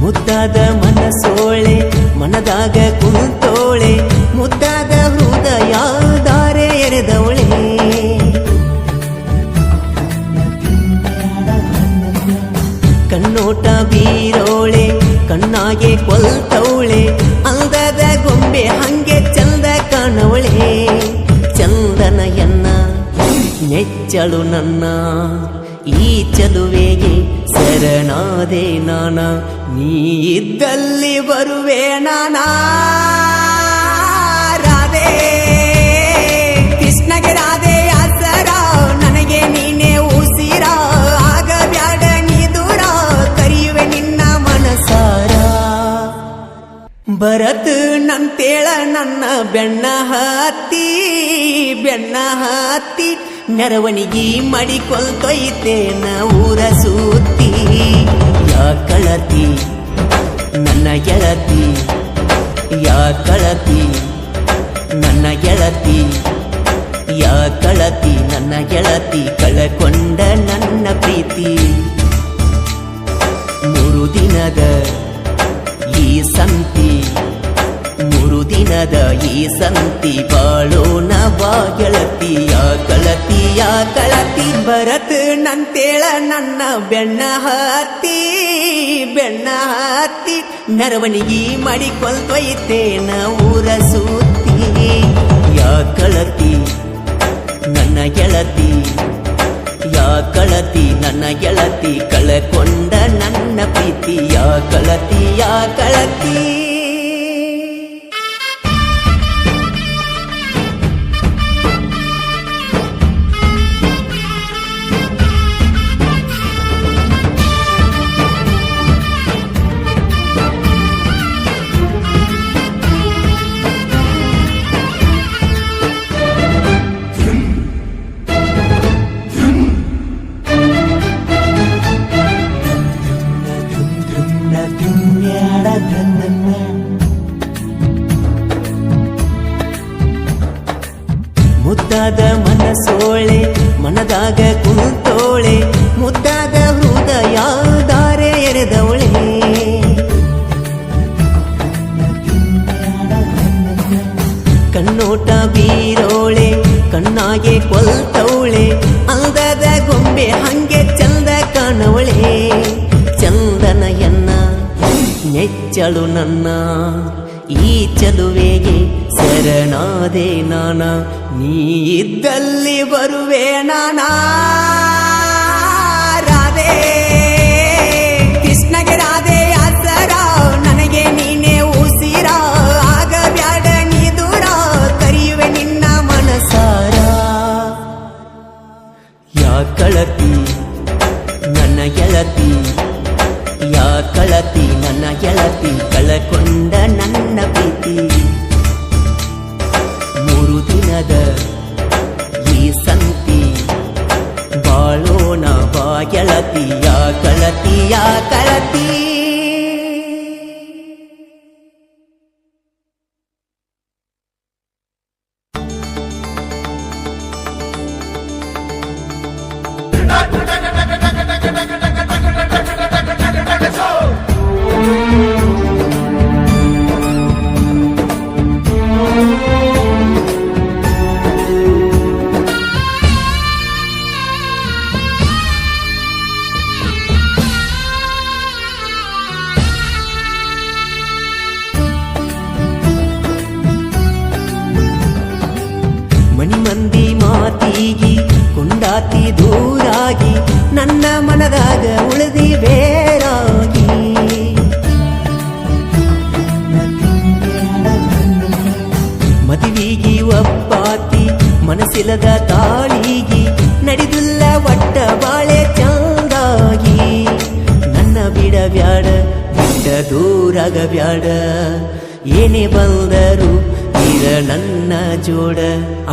ಮುದ್ದಾದ ಮನಸೋಳೆ ಮನದಾಗ ಕುಂತೋಳೆ ಮುದ್ದಾದ ಹೃದಯ ದಾರೆ ಎರೆದವಳೆ ಕಣ್ಣೋಟ ಬೀರೋಳೆ ಕಣ್ಣಾಗೆ ಕೊಲ್ತವಳೆ ಅಂದದ ಗೊಂಬೆ ಹಂಗೆ ಚಂದ ಕಾಣವಳೆ ಚಂದನಯನ್ನ ನೆಚ್ಚಳು ನನ್ನ ಈ ಚಲುವೆಗೆ ಶರಣಾದೆ ನಾನ ನೀ ಇದ್ದಲ್ಲಿ ಬರುವೆ ನಾನಾ ರಾಧೆ ಕೃಷ್ಣಗೆ ರಾಧೆ ಆಸರ ನನಗೆ ನೀನೇ ಉಸಿರ ಆಗ ಬ್ಯಾಡ ನೀ ದೂರ ಕರೆಯುವೆ ನಿನ್ನ ಮನಸಾರ ಭರತ್ ನಂತೇಳ ನನ್ನ ಬೆಣ್ಣ ಹತ್ತಿ ಮೆರವಣಿಗೆ ಮಾಡಿಕೊಳ್ತೊಯ್ತೇನ ಊರ ಸುತ್ತಿ ಯಾ ಕಳತಿ ನನ್ನ ಗೆಳತಿ ಯಾ ಕಳತಿ ನನ್ನ ಗೆಳತಿ ಯಾ ಕಳತಿ ನನ್ನ ಗೆಳತಿ ಕಳಕೊಂಡ ನನ್ನ ಪ್ರೀತಿ 3 ದಿನದ ಈ ಸಂತಿ 3 ದಿನದ ಈ ಸಂತಿ ಬಾಳೋಣ ಬಾ ಗೆಳತಿ ಯಾ ಕಳತಿ ಭರತ್ ನಂತೇಳ ನನ್ನ ಬೆಣ್ಣ ಹತ್ತಿ ಮೆರವಣಿಗೆ ಮಾಡಿಕೊಳ್ತೊಯ್ತೇನ ಊರ ಸುತ್ತಿ ಯಾ ಕಳತಿ ನನ್ನ ಗೆಳತಿ ಯಾ ಕಳತಿ ನನ್ನ ಗೆಳತಿ ಕಳಕೊಂಡ ನನ್ನ ಪ್ರೀತಿ ಯಾ ಕಳತಿ ಮುದ್ದಾದ ಮನಸೋಳೆ ಮನದಾಗ ಕುಂತೋಳೆ ಮುದ್ದಾದ ಹೃದಯ ದಾರೆ ಎರೆದವಳೆ ಕಣ್ಣೋಟ ಬೀರೋಳೆ ಕಣ್ಣಾಗೆ ಕೊಲ್ತವಳೆ ಅಂದದ ಗೊಂಬೆ ಹಂಗೆ ಚಂದ ಕಾಣವಳೆ ಚಂದನಯನ್ನ ನೆಚ್ಚಳು ನನ್ನ ಈ ಚಲುವೆಗೆ ಶರಣಾದೆ ನಾನ ನೀ ಇದ್ದಲ್ಲಿ ಬರುವೆ ನಾನಾ ರಾಧೆ ಕೃಷ್ಣಗೆ ರಾಧೆ ಆಸರ ನನಗೆ ನೀನೇ ಉಸಿರ ಆಗ ಬ್ಯಾಡ ನೀ ದೂರ ಕರೆಯುವೆ ನಿನ್ನ ಮನಸಾರ ಯಾ ಕಳತಿ ನನ್ನ ಗೆಳತಿ ಯಾ ಕಳತಿ ನನ್ನ ಗೆಳತಿ ಕಳಕೊಂಡ ನನ್ನ ಪ್ರೀತಿ 3 ದಿನದ ಈ ಸಂತಿ ಬಾಳೋಣ ಬಾ ಗೆಳತಿ ಯಾ ಕಳತಿ ಮನಿ ಮಂದಿ ಮಾತಿಗಿ ಕೊಂಡಾತಿ ದೂರಾಗಿ ನನ್ನ ಮನದಾಗ ಉಳಿದಿ ಬೇರಾಗಿ ಮದುವಿಗಿ ಒಪ್ಪಾತಿ ಮನಸ್ಸಿಲ್ಲದ ತಾಳಿಗಿ ನಡೆದಿಲ್ಲ ಒಟ್ಟ ಬಾಳೆ ಚಂದಾಗಿ ನನ್ನ ಬಿಡಬ್ಯಾಡ ಬಿಟ್ಟ ದೂರಾಗ ಬ್ಯಾಡ ಏನೇ ಬಂದರು ಈಗ ನನ್ನ ಜೋಡ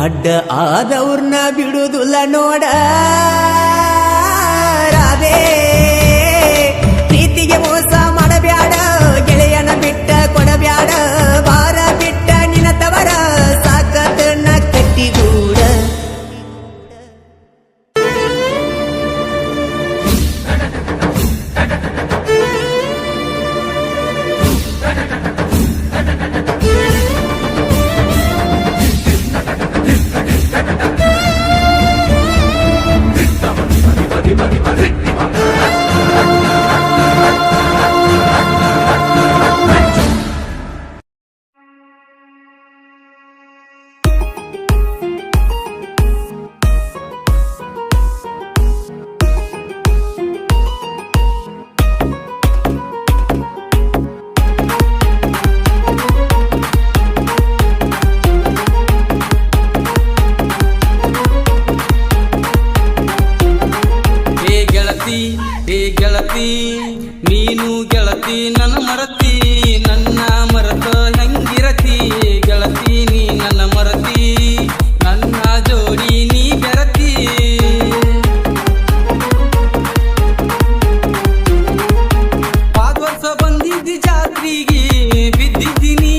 ಅಡ್ಡ ಆದವ್ರನ್ನ ಬಿಡುದಿಲ್ಲ ನೋಡ ರಾಧೆ ಪ್ರೀತಿಗೆ ಮೋಸ ಮಾಡಬ್ಯಾಡ ಗೆಳೆಯನ ಬಿಟ್ಟ ಕೊಡಬ್ಯಾಡ ಬಾರ ಬಿಟ್ಟ ನಿನ್ನ ತವರ ಸಾಕತನ ಕಟ್ಟಿಗೂಡ ಗೆಳತಿ ನನ್ನ ಮರತಿ ನನ್ನ ಮರತ ಹೆಂಗಿರತಿ ಗೆಳತಿ ನೀ ನನ್ನ ಮರತಿ ನನ್ನ ಜೋಡಿ ನೀ ಬೆರತಿ ಪಾದ ವರ್ಷ ಬಂದಿದ್ದಿ ಜಾತ್ರೆಗೆ ಬಿದ್ದಿದ್ದೀನಿ